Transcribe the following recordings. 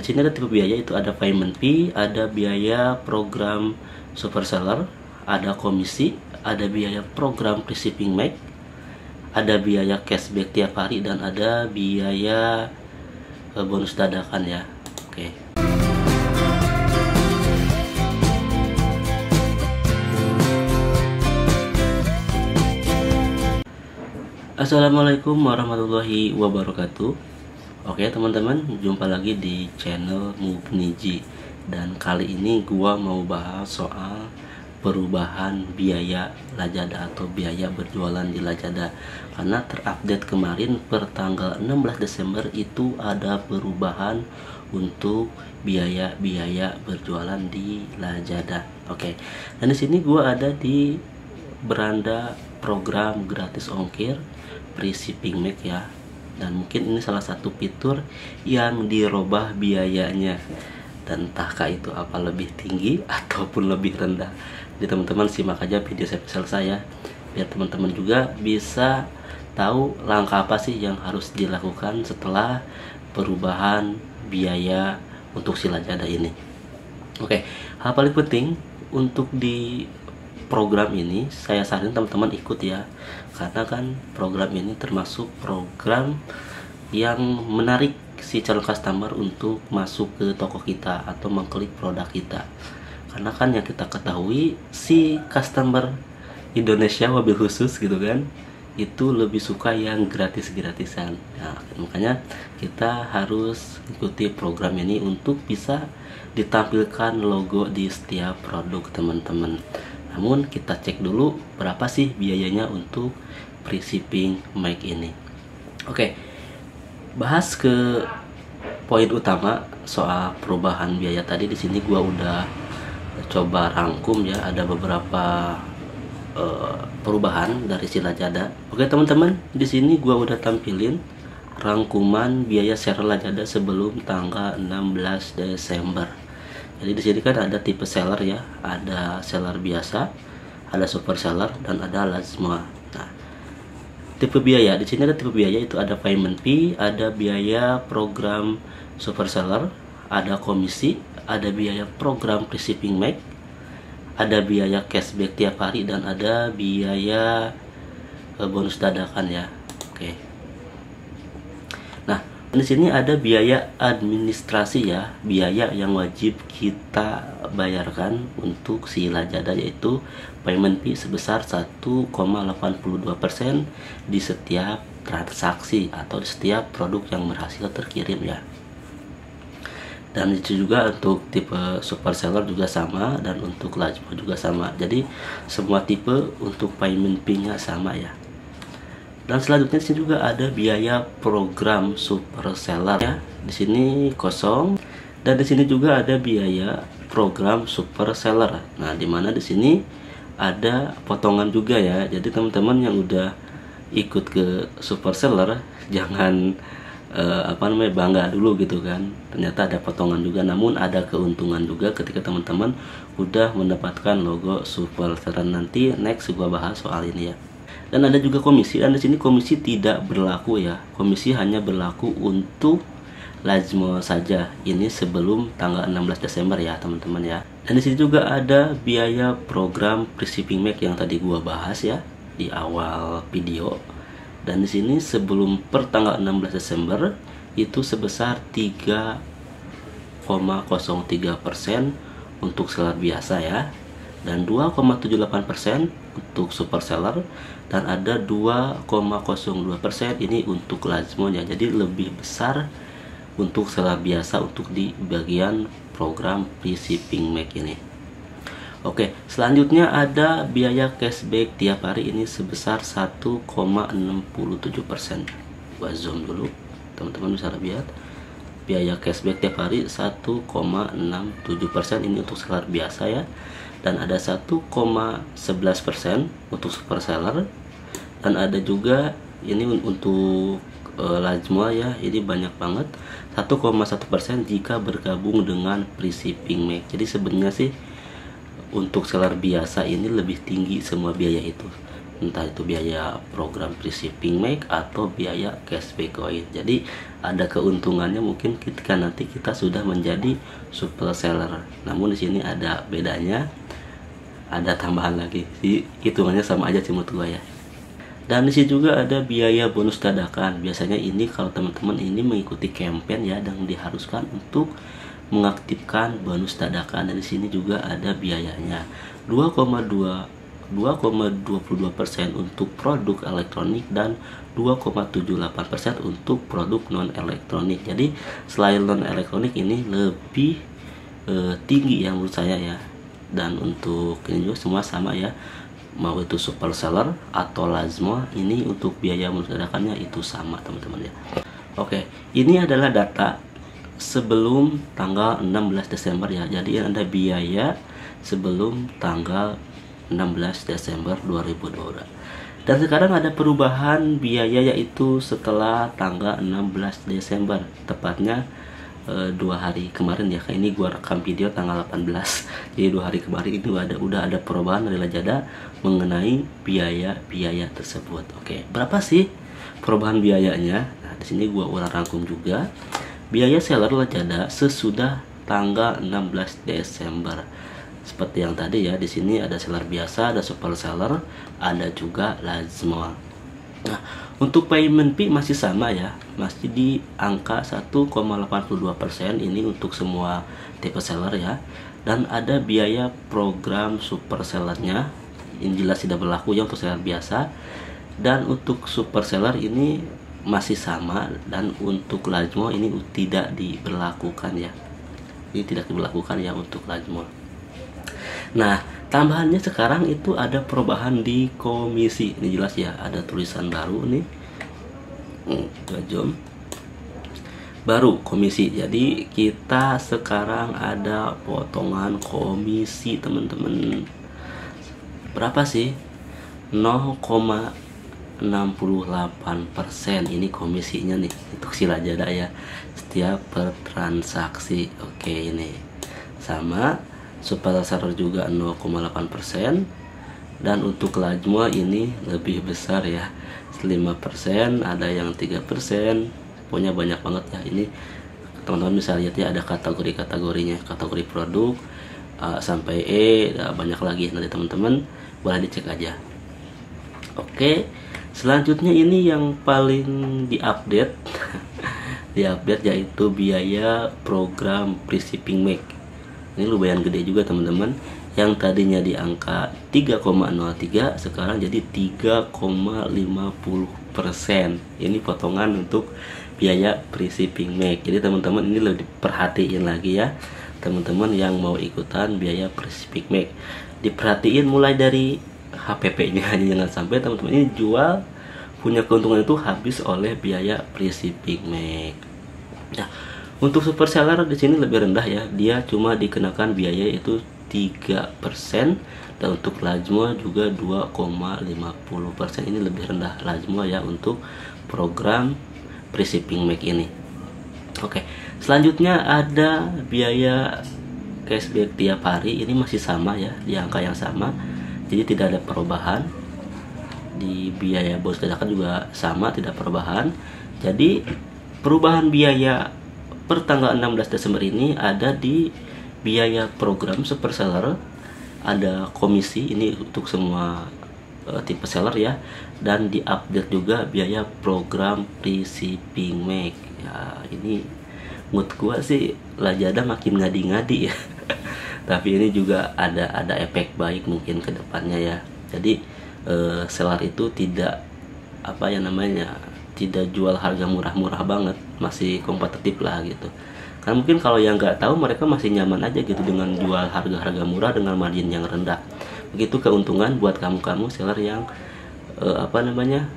Di sini ada tipe biaya, itu ada payment fee, ada biaya program super seller, ada komisi, ada biaya program free shipping make, ada biaya cashback tiap hari, dan ada biaya bonus dadakan ya. Oke. Assalamualaikum warahmatullahi wabarakatuh. Oke teman-teman, jumpa lagi di channel Mubniji. Dan kali ini gua mau bahas soal perubahan biaya Lazada atau biaya berjualan di Lazada. Karena terupdate kemarin per tanggal 16 Desember itu ada perubahan untuk biaya berjualan di Lazada. Oke. Dan di sini gua ada di beranda program gratis ongkir free shipping make ya. Dan mungkin ini salah satu fitur yang dirubah biayanya, dan entahkah itu apa lebih tinggi ataupun lebih rendah. Jadi teman-teman simak aja video sampai selesai ya, biar teman-teman juga bisa tahu langkah apa sih yang harus dilakukan setelah perubahan biaya untuk si Lazada ini. Oke, hal paling penting untuk di program ini saya saranin teman-teman ikut ya, karena kan program ini termasuk program yang menarik si calon customer untuk masuk ke toko kita atau mengklik produk kita. Karena kan yang kita ketahui si customer Indonesia wabil khusus gitu kan, itu lebih suka yang gratis-gratisan. Nah, makanya kita harus ikuti program ini untuk bisa ditampilkan logo di setiap produk teman-teman. Namun kita cek dulu berapa sih biayanya untuk free shipping make ini. Oke, bahas ke poin utama soal perubahan biaya tadi. Di sini gua udah coba rangkum ya, ada beberapa perubahan dari si Lazada. Oke teman-teman, di sini gua udah tampilin rangkuman biaya share Lazada sebelum tanggal 16 Desember. Jadi di sini kan ada tipe seller ya, ada seller biasa, ada super seller, dan ada lazima. Nah, tipe biaya di sini ada tipe biaya, itu ada payment fee, ada biaya program super seller, ada komisi, ada biaya program free shipping make, ada biaya cashback tiap hari, dan ada biaya bonus dadakan ya. Oke. Nah, di sini ada biaya administrasi ya, biaya yang wajib kita bayarkan untuk si Lazada, yaitu payment fee sebesar 1,82% di setiap transaksi atau di setiap produk yang berhasil terkirim ya. Dan itu juga untuk tipe super seller juga sama, dan untuk lazima juga sama. Jadi semua tipe untuk payment fee-nya sama ya. Dan selanjutnya di sini juga ada biaya program super seller ya. Di sini kosong, dan di sini juga ada biaya program super seller. Nah, dimana di sini ada potongan juga ya. Jadi teman-teman yang udah ikut ke super seller jangan bangga dulu gitu kan. Ternyata ada potongan juga, namun ada keuntungan juga ketika teman-teman udah mendapatkan logo super seller. Nanti next gua bahas soal ini ya. Dan ada juga komisi, dan di sini komisi tidak berlaku ya. Komisi hanya berlaku untuk lazima saja. Ini sebelum tanggal 16 Desember ya, teman-teman ya. Dan di sini juga ada biaya program free shipping make yang tadi gua bahas ya di awal video. Dan di sini sebelum per tanggal 16 Desember itu sebesar 3,03% untuk seller biasa ya, dan 2,78% untuk super seller, dan ada 2,02% ini untuk lazimonya. Jadi lebih besar untuk seller biasa untuk di bagian program free shipping make ini. Oke, selanjutnya ada biaya cashback tiap hari ini sebesar 1,67%. Gua zoom dulu, teman-teman bisa lihat biaya cashback tiap hari 1,67%, ini untuk seller biasa ya. Dan ada 1,11% untuk super seller, dan ada juga ini untuk lazima ya, ini banyak banget 1,1% jika bergabung dengan free shipping make. Jadi sebenarnya sih untuk seller biasa ini lebih tinggi semua biaya itu. entah itu biaya program free shipping make atau biaya cashback koin. Jadi ada keuntungannya mungkin ketika nanti kita sudah menjadi super seller. Namun di sini ada bedanya, ada tambahan lagi. Hitungannya sama aja sih menurut gua ya. Dan di sini juga ada biaya bonus dadakan. Biasanya ini kalau teman-teman ini mengikuti campaign ya, dan diharuskan untuk mengaktifkan bonus dadakan. Dan di sini juga ada biayanya 2,22% untuk produk elektronik dan 2,78% untuk produk non elektronik. Jadi selain non elektronik ini lebih tinggi ya menurut saya ya. Dan untuk ini juga semua sama ya, mau itu super seller atau Lazmo, ini untuk biaya bonus dadakannya itu sama teman-teman ya. Oke, ini adalah data sebelum tanggal 16 Desember ya. Jadi ada biaya sebelum tanggal 16 Desember 2022. Dan sekarang ada perubahan biaya, yaitu setelah tanggal 16 Desember, tepatnya 2 hari kemarin ya. Kayak ini gua rekam video tanggal 18, jadi 2 hari kemarin ini udah ada perubahan dari Lazada mengenai biaya tersebut. Oke, berapa sih perubahan biayanya? Nah, di sini gua ulang rangkum juga. Biaya seller Lazada sesudah tanggal 16 Desember. Seperti yang tadi ya, di sini ada seller biasa, ada super seller, ada juga Lazmo. Nah, untuk payment fee masih sama ya, masih di angka 1,82%. Ini untuk semua tipe seller ya. Dan ada biaya program super sellernya, ini jelas tidak berlaku ya untuk seller biasa. Dan untuk super seller ini masih sama, dan untuk Lazmo ini tidak diberlakukan ya. Ini tidak diberlakukan ya untuk Lazmo. Nah, tambahannya sekarang itu ada perubahan di komisi. Ini jelas ya, ada tulisan baru nih. Jom. Baru komisi. Jadi kita sekarang ada potongan komisi teman-teman. Berapa sih? 0,68% ini komisinya nih untuk si Lazada ya, setiap per transaksi. Oke, ini sama. Super seller juga 0,8%. Dan untuk Lazmo ini lebih besar ya, 5%, ada yang 3%. Pokoknya banyak banget ya. Ini teman-teman bisa lihat ya, ada kategorinya, kategori produk sampai E, banyak lagi. Nanti teman-teman boleh dicek aja. Oke, selanjutnya ini yang paling diupdate yaitu biaya program free shipping make. Ini lumayan gede juga teman-teman. Yang tadinya di angka 3,03 sekarang jadi 3,50%. Ini potongan untuk biaya free shipping make. Jadi teman-teman ini lebih perhatiin lagi ya, teman-teman yang mau ikutan biaya free shipping make. Diperhatiin mulai dari HPP-nya, jangan sampai teman-teman ini jual punya keuntungan itu habis oleh biaya free shipping make. Nah, untuk super seller di sini lebih rendah ya, dia cuma dikenakan biaya itu 3%, dan untuk Lazmo juga 2,50%. Ini lebih rendah Lazmo ya untuk program free shipping make ini. Oke, selanjutnya ada biaya cashback tiap hari. Ini masih sama ya, di angka yang sama, jadi tidak ada perubahan. Di biaya bonus dadakan juga sama, tidak perubahan. Jadi perubahan biaya per tanggal 16 Desember ini ada di biaya program super seller, ada komisi ini untuk semua tipe seller ya, dan di update juga biaya program free shipping make ya. Ini mood gua sih Lazada makin ngadi-ngadi ya. Tapi ini juga ada efek baik mungkin ke depannya ya. Jadi seller itu tidak tidak jual harga murah-murah banget, masih kompetitif lah gitu. Karena mungkin kalau yang nggak tahu, mereka masih nyaman aja gitu dengan jual harga-harga murah dengan margin yang rendah. Begitu keuntungan buat kamu seller yang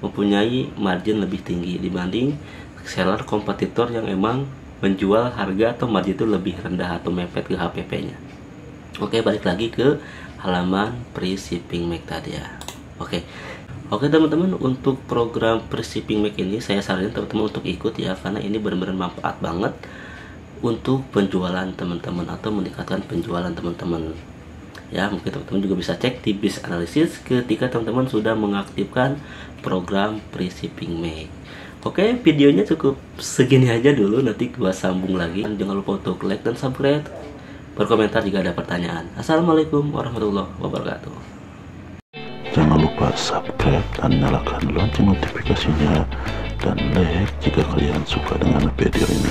mempunyai margin lebih tinggi dibanding seller kompetitor yang emang menjual harga atau margin itu lebih rendah atau mepet ke HPP-nya. Oke, balik lagi ke halaman free shipping make tadi ya. Oke teman-teman, untuk program free shipping make ini saya saranin teman-teman untuk ikut ya, karena ini benar-benar manfaat banget untuk penjualan teman-teman atau meningkatkan penjualan teman-teman Ya, mungkin teman-teman juga bisa cek di Biz Analysis ketika teman-teman sudah mengaktifkan program Free Shipping Make. Oke, videonya cukup segini aja dulu, nanti gua sambung lagi. Jangan lupa untuk like dan subscribe, berkomentar jika ada pertanyaan. Assalamualaikum warahmatullahi wabarakatuh. Jangan lupa subscribe dan nyalakan lonceng notifikasinya, dan like jika kalian suka dengan video ini.